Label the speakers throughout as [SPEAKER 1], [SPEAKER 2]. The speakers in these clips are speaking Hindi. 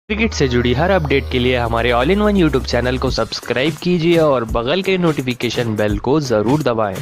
[SPEAKER 1] क्रिकेट से जुड़ी हर अपडेट के लिए हमारे all in one YouTube channel को सब्सक्राइब कीजिए और बगल के नोटिफिकेशन बेल को जरूर दबाएं।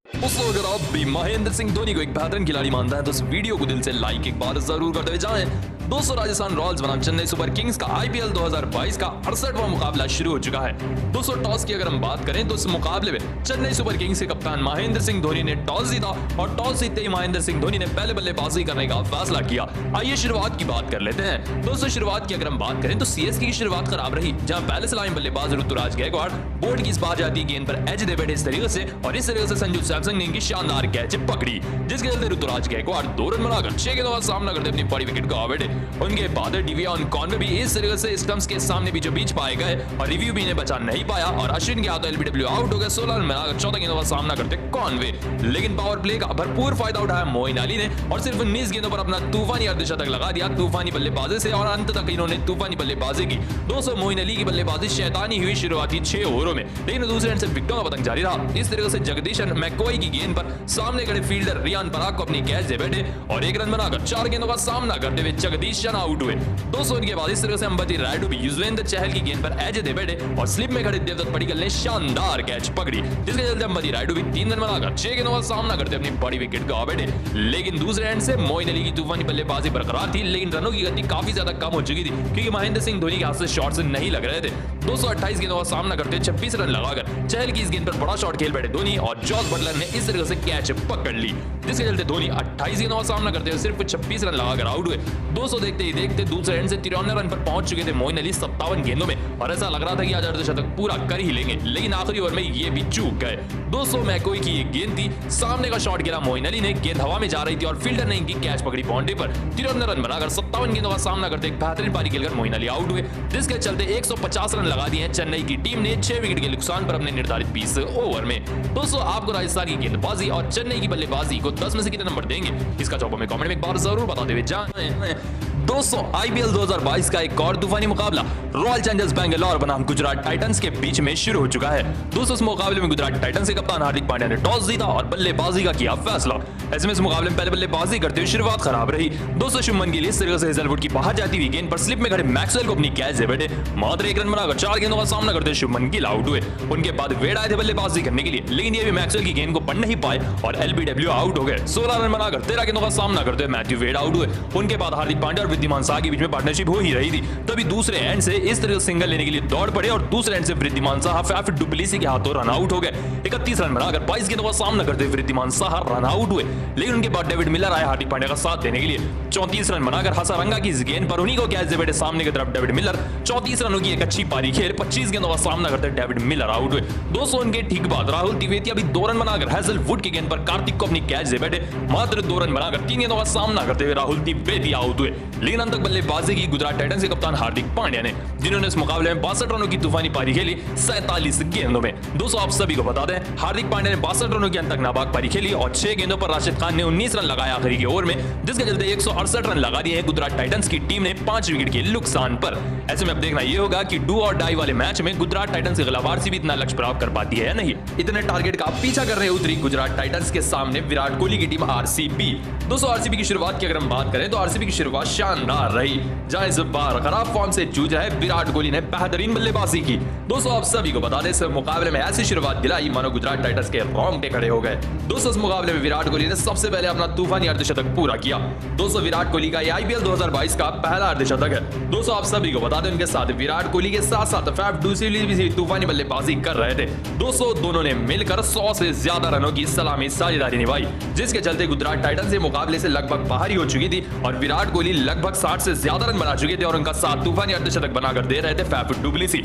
[SPEAKER 2] दोस्तों, अगर आप भी महेंद्र सिंह धोनी को एक बेहतरीन खिलाड़ी मानते हैं तो इस वीडियो को दिल से लाइक एक बार जरूर करते हुए जाएं। दोस्तों, राजस्थान रॉयल्स बनाम चेन्नई सुपर किंग्स का आईपीएल 2022 का 68वां मुकाबला शुरू हो चुका है। दोस्तों, टॉस की अगर हम बात करें तो इस मुकाबले में चेन्नई सुपर किंग्स के कप्तान महेंद्र सिंह धोनी ने टॉस जीता और टॉस जीतते ही महेंद्र सिंह धोनी ने पहले बल्लेबाजी करने का फैसला किया। आइए शुरुआत की बात कर लेते हैं। दोस्तों, शुरुआत की अगर हम बात करें तो सीएसके की शुरुआत खराब रही, जहां पहले से लाइन बल्लेबाज ऋतुराज गायकवाड़ बोर्ड की इस बार जाती गेंद पर एज दे बैठे इस तरीके से और इस तरीके से संजू सैमसन ने इनकी शानदार कैच पकड़ी, जिसके चलते ऋतुराज गायकवाड़ 2 रन बनाकर 6 गेंदों का सामना करते अपनी बड़ी विकेट गवा बैठे। उनके बाद डिवियन कॉनवे भी इस तरीके से स्टंप्स के सामने बीचों बीच पाए गए और रिव्यू भी इन्हें बचा नहीं पाया और अश्विन के हाथों एलबीडब्ल्यू आउट हो गए। 16 रन बनाकर 14 गेंदों का सामना करते कॉनवे, लेकिन पावर प्ले का भरपूर फायदा उठाया मोइन अली ने और सिर्फ 19 गेंदों पर अपना तूफानी अर्धशतक लगा दिया तूफानी बल्लेबाजी से और अंत तक इन्होंने तूफानी बल्लेबाजी की। दोस्तों, मोइन अली की बल्लेबाजी शैतानी हुई शुरुआती 6 ओवरों में, लेकिन दूसरे एंड से विकेटों का पतंग जारी रहा। इस तरीके से जगदीशन मैकॉय की गेंद पर सामने खड़े फील्डर रियान पराग को अपनी कैच दे बैठे और 1 रन बनाकर 4 गेंदों का सामना करते हुए जगदीशन आउट हुए। दोस्तों, इनके बाद इस तरह से अंबती रायडू भी युजवेंद्र चहल की गेंद पर एज दे बैठे और स्लिप में खड़े देवदत्त पडिक्कल ने शानदार कैच पकड़ी, जिसके चलते अंबती रायडू भी 3 रन बनाकर 6 गेंदों का सामना करते अपनी बड़ी विकेट गवा बैठे। लेकिन दूसरे एंड से मोइन अली की तूफानी बल्लेबाजी बरकरार थी, लेकिन रनों की गति काफी ज्यादा कम हो चुकी थी क्योंकि महेंद्र सिंह धोनी के हाथ से शॉट्स नहीं लग रहे थे। 228 गेंदों का सामना करते 26 रन लगाकर चहल की इस गेंद पर बड़ा शॉट खेल बैठे धोनी और जॉस बटलर ने इस तरीके से कैच पकड़ ली, जिसके चलते धोनी 28 गेंदों का सामना करते हुए सिर्फ 26 रन लगाकर आउट हुए। दोस्तों, देखते ही देखते दूसरे एंड से 53 रन पर पहुंच चुके थे मोइन अली 57 गेंदों में और ऐसा लग रहा था कि आज अर्धशतक पूरा कर ही लेंगे, लेकिन आखिरी ओवर में ये भी चूक गए। दोस्तों, मैकोई की ये गेंद थी, सामने का शॉट गिरा मोइन अली ने, गेंद हवा में जा रही थी और फील्डर ने इनकी कैच पकड़ी बाउंड्री पर। 53 रन बनाकर 57 गेंदों का सामना करते एक बेहतरीन पारी खेलकर मोइन अली आउट हुए, जिसके चलते 150 रन लगा दिए चेन्नई की टीम ने 6 विकेट के नुकसान पर अपने निर्धारित 20 ओवर में। दोस्तों, आपको राजस्थान की गेंदबाजी और चेन्नई की बल्लेबाजी को 10 में से कितने नंबर देंगे, इसका जवाब हमें कमेंट में एक बार जरूर बताते हुए जाएं। दोस्तों, आईपीएल 2022 का एक और तूफानी मुकाबला रॉयल चैलेंजर्स बेंगलोर बनाम गुजरात टाइटंस के बीच में शुरू हो चुका है। दोस्तों, इस मुकाबले में गुजरात टाइटंस के कप्तान हार्दिक पांड्या ने टॉस जीता और बल्लेबाजी का किया फैसला। ऐसे में इस मुकाबले में पहले बल्लेबाजी करते हुए शुरुआत खराब रही। दोस्तों, शुभमन गिल इस तरीके से हेजलवुड की बाहर जाती हुई गेंद पर स्लिप में खड़े मैक्सवेल को अपनी कैच दे बैठे, मात्र 1 रन बनाकर 4 गेंदों का सामना करते शुभमन गिल आउट हुए। उनके बाद वेड आए थे बल्लेबाजी करने के लिए, लेकिन ये भी मैक्सवेल की गेंद को पढ़ नहीं पाए और एलबीडब्ल्यू आउट हो गए। 16 रन बनाकर 13 गेंदों का सामना करते हुए मैथ्यू वेड आउट हुए। उनके बाद हार्दिक पांड्या और वृद्धिमान साहा के बीच में पार्टनरशिप हो ही रही थी, तभी दूसरे एंड से इस तरह से सिंगल लेने के लिए दौड़ पड़े और दूसरे एंड से वृद्धिमान साहा फैफ डुप्लेसी के हाथों रन आउट हो गए। 31 रन बनाकर 22 गेंदों का सामना करते हुए वृद्धिमान साहा रन आउट हुए, लेकिन उनके बाद डेविड मिलर आए हार्दिक पांड्या का साथ देने के लिए। 34 रन बनाकर हसारंगा की इस गेंद पर उन्हीं को कैच दे बैठे सामने की तरफ डेविड मिलर। 34 रनों की एक अच्छी पारी खेल 25 गेंदों का सामना करते डेविड मिलर आउट हुए। दोस्तों, उनके ठीक बाद राहुल तिवेतिया भी 2 रन बनाकर हेजलवुड की गेंद पर कार्तिक को अपनी कैच दे बैठे, मात्र 2 रन बनाकर 3 गेंदों का सामना करते हुए राहुल तिवेतिया आउट हुए। लेकिन अंत तक बल्लेबाजी की गुजरात टाइटंस के कप्तान हार्दिक पांड्या ने, जिन्होंने इस मुकाबले में 62 रनों की तूफानी पारी खेली 47 गेंदों में। दोस्तों, आप सभी को बता दें, हार्दिक पांड्या ने 62 रनों की अंत तक नाबाद पारी खेली और 6 गेंदों पर राशिद खान ने 19 रन लगाए आखिरी के ओवर में, जिसके चलते 168 रन लगा दिए गुजरात टाइटंस की टीम ने 5 विकेट के नुकसान पर। ऐसे में अब देखना यह होगा कि डू और डाई वाले मैच में गुजरात टाइटंस के खिलाफ आरसीबी इतना लक्ष्य प्राप्त कर पाती है या नहीं। इतने टारगेट का पीछा कर रहे उतरी गुजरात टाइटंस के सामने विराट कोहली की टीम आरसीबी। दोस्तों, आरसीबी की शुरुआत की अगर हम बात करें तो आरसीबी की शुरुआत शानदार रही, जहां इस बार खराब फॉर्म से जूझ रहे विराट कोहली ने बेहतरीन बल्लेबाजी की। दोस्तों, आप सभी को बता दें, इस मुकाबले में ऐसी शुरुआत दिलाई मानो गुजरात टाइटंस के रोंगटे खड़े हो गए। दोस्तों, इस मुकाबले में विराट कोहली ने सबसे पहले अपना तूफानी अर्धशतक पूरा किया। दोस्तों, विराट कोहली का आईपीएल 2022 का पहला अर्धशतक है। दोस्तों, आप सभी को बता दें, उनके साथ विराट कोहली के साथ साथ फैफ डुप्लेसी भी तूफानी बल्लेबाजी कर रहे थे। दोस्तों, दोनों ने मिलकर 100 से ज्यादा रनों की सलामी साझेदारी निभाई, जिसके चलते गुजरात टाइटंस से मुकाबले से लगभग बाहर ही हो चुकी थी और विराट कोहली लगभग 60 से ज्यादा रन बना चुके थे और उनका साथ तूफानी अर्धशतक बनाकर दे रहे थे फैफ डुप्लेसी।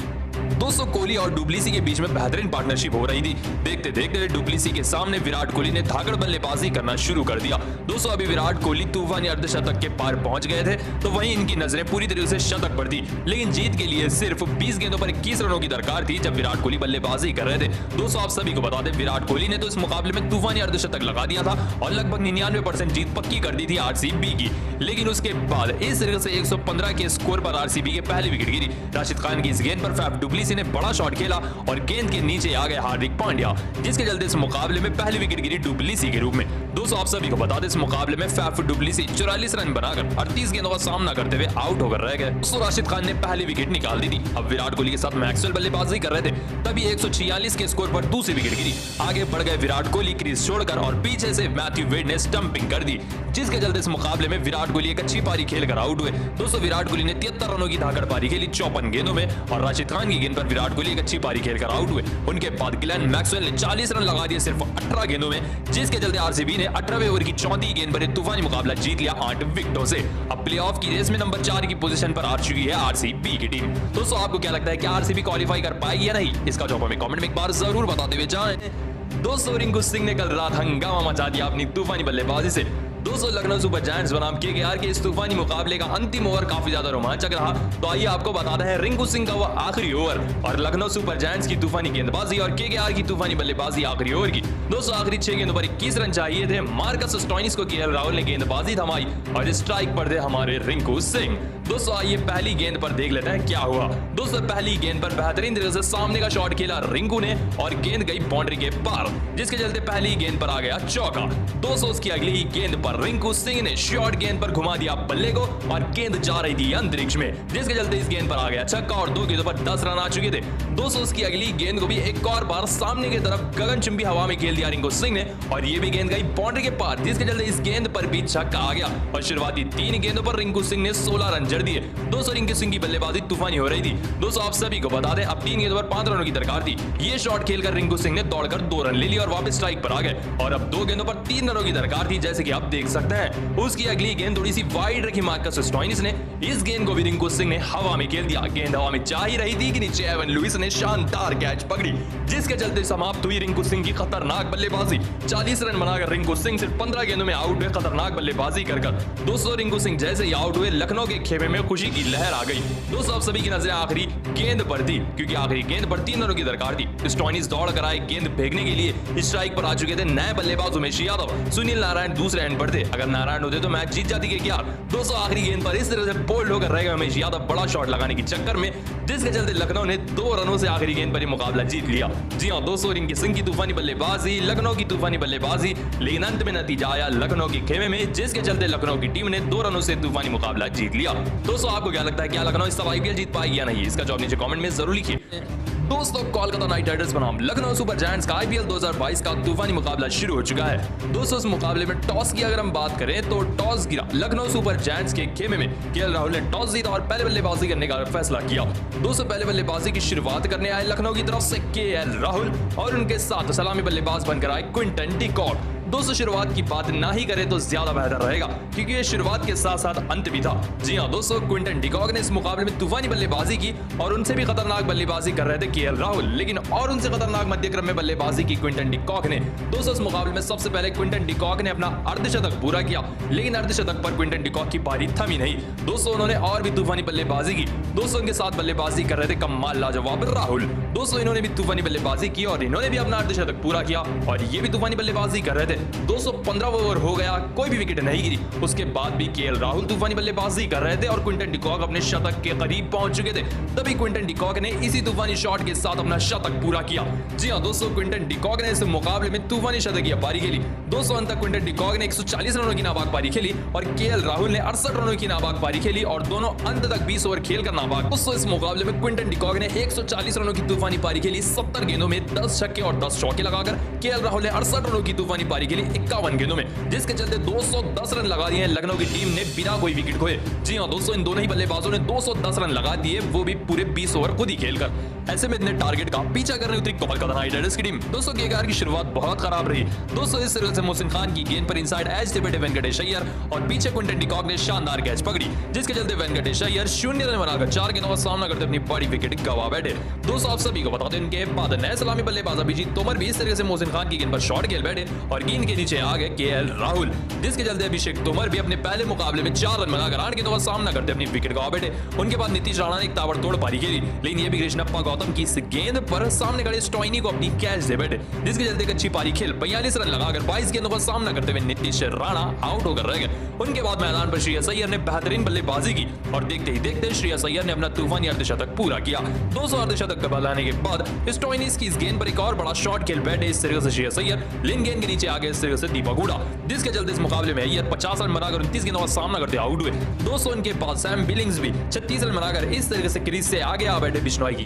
[SPEAKER 2] दोस्तों, कोहली और डुप्लेसी के बीच में बेहतरीन पार्टनरशिप हो रही थी। देखते देखते डुप्लेसी के सामने विराट कोहली ने धाकड़ बल्लेबाजी करना शुरू कर दिया। दोस्तों, अभी विराट कोहली तूफानी अर्धशतक के पार पहुंच गए थे, तो वहीं इनकी नजरें पूरी तरह से शतक पर थी, लेकिन जीत के लिए सिर्फ 20 गेंदों पर 21 रनों की दरकार थी जब विराट कोहली बल्लेबाजी कर रहे थे। दोस्तों, आप सभी को बता दें, विराट कोहली ने तो इस मुकाबले में तूफानी अर्धशतक लगा दिया था और लगभग 99% जीत पक्की कर दी थी आरसीबी की, लेकिन उसके बाद इस तरह से 115 के स्कोर पर आरसीबी के पहली विकेट गिरी। राशिद खान की इस गेंद पर फैफ डुप्लेसी डुप्लेसी ने बड़ा शॉट खेला और गेंद के नीचे आ गए हार्दिक पांड्या, जिसके चलते इस मुकाबले में पहली विकेट गिरी डुप्लेसी के रूप में। दोस्तों आप सभी को बता दें इस मुकाबले में फैफ डु प्लेसी 44 रन बनाकर 38 गेंदों का सामना करते हुए आउट होकर रह गए। दोस्तों राशिद खान ने पहली विकेट निकाल दी थी। अब विराट कोहली के साथ मैक्सवेल बल्लेबाजी कर रहे थे, तभी 146 के स्कोर पर दूसरी विकेट गिरी। आगे बढ़ गए विराट कोहली क्रीज छोड़कर और पीछे से मैथ्यू वेड ने स्टंपिंग कर दी, जिसके चलते इस मुकाबले में विराट कोहली एक अच्छी पारी खेलकर आउट हुए। दोस्तों विराट कोहली ने 73 रनों की धाकड़ पारी खेली 54 गेंदों में और राशिद खान की गेंद पर विराट कोहली एक अच्छी पारी खेलकर आउट हुए। उनके बाद ग्लेन मैक्सवेल ने 40 रन लगा दिए सिर्फ 18 गेंदों में, जिसके चलते आरसीबी ने 18वें ओवर की 34 गेंद पर तूफानी मुकाबला जीत लिया 8 विकेटों से। अब प्लेऑफ की रेस में नंबर 4 की पोजीशन पर आ चुकी है आरसीबी की टीम। दोस्तों आपको क्या लगता है कि आरसीबी क्वालिफाई कर पाएगी या नहीं? इसका जवाब हमें कमेंट में एक बार जरूर बताते हुए जाएं। दोस्तों रिंकू सिंह ने कल रात हंगामा मचा दिया अपनी तूफानी बल्लेबाजी से। दोस्तों लखनऊ सुपर जायंट्स बनाम केकेआर के इस तूफानी मुकाबले का अंतिम ओवर काफी ज्यादा रोमांचक रहा। तो आइए आपको बताते हैं रिंकू सिंह का वो आखिरी ओवर और लखनऊ सुपर जायंट्स की तूफानी गेंदबाजी और केकेआर की तूफानी बल्लेबाजी आखिरी ओवर की। दोस्तों आखिरी 6 गेंदों पर 21 रन चाहिए थे। मार्कस स्टोइनिस को केएल राहुल ने गेंदबाजी थमाई और स्ट्राइक पर थे हमारे रिंकू सिंह। दोस्तों आइए पहली गेंद पर देख लेते हैं क्या हुआ। दोस्तों पहली गेंद पर बेहतरीन तरीके से सामने का शॉट खेला रिंकू ने और गेंद गई बाउंड्री के पार, जिसके चलते पहली गेंद पर आ गया चौका। दोस्तों उसकी अगली ही गेंद पर रिंकू सिंह ने शॉर्ट गेंद पर घुमा दिया बल्ले को और गेंद जा रही थी अंतरिक्ष में, जिसके चलते इस गेंद पर आ गया छक्का और 2 गेंदों पर 10 रन आ चुके थे। दोस्तों उसकी अगली गेंद को भी एक और बार सामने की तरफ गगनचुंबी हवा में खेल दिया रिंकू सिंह ने और ये भी गेंद गई बाउंड्री के पार, जिसके चलते इस गेंद पर भी छक्का आ गया और शुरुआती 3 गेंदों पर रिंकू सिंह ने 16 रन जड़ दिए। दोस्तों रिंकू सिंह की बल्लेबाजी तूफानी हो रही थी। दोस्तों आप सभी को बता दें अब 3 गेंदों पर 5 रनों की दरकार थी। ये शॉट खेलकर रिंकू सिंह ने दौड़कर 2 रन ले लिए और वापस स्ट्राइक पर आ गए और अब 2 गेंदों पर 3 रनों की दरकार थी, जैसे कि आप देख सकते हैं। उसकी अगली गेंद थोड़ी सी वाइड रखी मार्कस स्टोइनिस ने, इस गेंद को भी रिंकू सिंह ने हवा में खेल दिया। गेंद हवा में जा ही रही थी कि नीचे एवन लुइस ने शानदार कैच पकड़ी, जिसके चलते समाप्त हुई रिंकू सिंह की खतरनाक बल्लेबाजी। 40 रन बनाकर रिंकू सिंह सिर्फ 15 गेंदों में आउट हुए खतरनाक बल्लेबाजी कर। दोस्तों रिंकू सिंह जैसे ही आउट हुए लखनऊ के खेमे में खुशी की लहर आ गई। दोस्तों आप सभी की नजरें आखिरी गेंद पर थी, क्योंकि आखिरी गेंद पर 3 रनों की दरकार थी। स्टोइनिस दौड़ कर आए गेंद फेंकने के लिए। स्ट्राइक पर आ चुके थे नए बल्लेबाज उमेश यादव। सुनील नारायण दूसरे एंड पर थे। अगर नारायण होते तो मैच जीत जाती क्या? दोस्तों आखिरी गेंद पर इस तरह से बोल्ड होकर रह गए उमेश यादव बड़ा शॉट लगाने के चक्कर में, जिसके चलते लखनऊ ने 2 रनों से आखिरी गेंद पर ही मुकाबला जीत लिया। जी हां दोस्तों रिंकू सिंह की तूफानी बल्लेबाजी, लखनऊ की तूफानी बल्लेबाजी, लेकिन अंत में नतीजा आया लखनऊ के खेमे में, जिसके चलते लखनऊ की टीम ने 2 रनों से तूफानी मुकाबला जीत लिया। दोस्तों आपको क्या लगता है क्या लखनऊ इस साल आईपीएल जीत पाएगी या नहीं? इसका जवाब नीचे कमेंट में जरूर लिखिए। दोस्तों कोलकाता नाइट राइडर्स बनाम लखनऊ सुपर जायंट्स का आईपीएल 2022 का तूफानी मुकाबला शुरू हो चुका है। दोस्तों इस मुकाबले में टॉस की अगर हम बात करें तो टॉस गिरा लखनऊ सुपर जायंट्स के खेमे में। केएल राहुल ने टॉस जीता और पहले बल्लेबाजी करने का फैसला किया। दोस्तों पहले बल्लेबाजी की शुरुआत करने आए लखनऊ की तरफ से केएल राहुल और उनके साथ सलामी बल्लेबाज बनकर आए क्विंटन डी कॉक। दोस्तों शुरुआत की बात ना ही करें तो ज्यादा बेहतर रहेगा, क्योंकि ये शुरुआत के साथ साथ अंत भी था। जी हां दोस्तों क्विंटन डी कॉक ने इस मुकाबले में तूफानी बल्लेबाजी की और उनसे भी खतरनाक बल्लेबाजी कर रहे थे केएल राहुल, लेकिन और उनसे खतरनाक मध्यक्रम में बल्लेबाजी की क्विंटन डी कॉक ने। दोस्तों इस मुकाबले में सबसे पहले क्विंटन डी कॉक ने अपना अर्धशतक पूरा किया, लेकिन अर्धशतक पर क्विंटन डी कॉक की पारी थमी नहीं। दोस्तों उन्होंने और भी तूफानी बल्लेबाजी की। दोस्तों उनके साथ बल्लेबाजी कर रहे थे कमाल लाजवाब राहुल। दोस्तों इन्होंने भी तूफानी बल्लेबाजी की और इन्होंने भी अपना अर्धशतक पूरा किया और ये भी तूफानी बल्लेबाजी कर रहे थे। दोस्तों 15 ओवर हो गया, कोई भी विकेट नहीं गिरी। उसके बाद भी केएल राहुल तूफानी बल्लेबाजी कर रहे थे और क्विंटन डी कॉक अपने शतक के करीब पहुंच चुके थे। तभी क्विंटन डी कॉक ने इसी तूफानी शॉट के साथ अपना शतक पूरा किया। जी हां दोस्तों क्विंटन डी कॉक ने इस मुकाबले में तूफानी शतकीय पारी खेली। दोस्तों अंत तक क्विंटन डी कॉक ने 140 रनों की नाबाद पारी खेली और केएल राहुल ने 68 रनों की नाबाद पारी खेली और दोनों अंत तक 20 ओवर खेलकर नाबाद। दोस्तों इस मुकाबले में क्विंटन डी कॉक ने 140 रनों की तूफानी पारी खेली 70 गेंदों में 10 छक्के और 10 चौके लगाकर। केएल राहुल ने 68 रनों की तूफानी पारी खेली 51 गेंदों में, जिसके चलते 210 रन लगा दिए लखनऊ की टीम ने बिना कोई विकेट खोए। जी हां दोस्तों इन दोनों ही बल्लेबाजों ने 210 रन लगा दिए, वो भी पूरे 20 ओवर खुद ही खेलकर। ऐसे में इतने टारगेट का पीछा करने उतरी कोलकाता नाइट राइडर्स की टीम। दोस्तों केकेआर की शुरुआत बहुत खराब रही। दोस्तों इस तरह से मोहसिन खान की गेंद पर इनसाइड एज थे बैठे वेंकटेश अय्यर और पीछे क्विंटन डी कॉक ने शानदार कैच पकड़ी, जिसके चलते वेंकटेश अय्यर 0 रन बनाकर 4 गेंदों का सामना करते अपनी बड़ी विकेट गंवा बैठे। दोस्तों आप सभी को बता दें इनके बाद नए सलामी बल्लेबाज अभिजीत तोमर भी इस तरह से मोहसिन खान की गेंद पर शॉट खेल बैठे और गेंद के नीचे आ गए केएल राहुल, जिसके चलते अभिषेक तोमर भी अपने पहले मुकाबले में 4 रन बनाकर 8 गेंदों का सामना करते अपनी विकेट गवा बैठे। उनके बाद नीतीश राणा ने एक ताबड़तोड़ पारी खेली, लेकिन ये भी कृष्णप्पा गौतम की इस गेंद पर सामने खड़े स्टॉइनी को अपनी कैच दे बैठे, जिसके चलते एक अच्छी पारी खेल 42 रन लगाकर 22 गेंदों का सामना करते हुए नीतीश राणा आउट होकर रह गए। उनके बाद मैदान पर श्रेयस अय्यर ने बेहतरीन बल्लेबाजी की और देखते ही देखते श्रेयस अय्यर ने अपना तूफानी अर्धशतक पूरा किया। 200 अर्धशतक का बनाने के बाद स्टॉइनिस की इस गेंद पर एक और बड़ा शॉट खेल बैठे इस तरीके से श्रेयस अय्यर, लेकिन गेंद के नीचे आ गए इस तरीके से दीपक हुडा, जिसके चलते इस मुकाबले में अय्यर 50 रन बनाकर 29 गेंदों का सामना करते आउट हुए। 200 के बाद सैम बिलिंग्स भी 36 रन बनाकर इस तरीके से क्रीज से आगे आ बैठे बिश्नोई की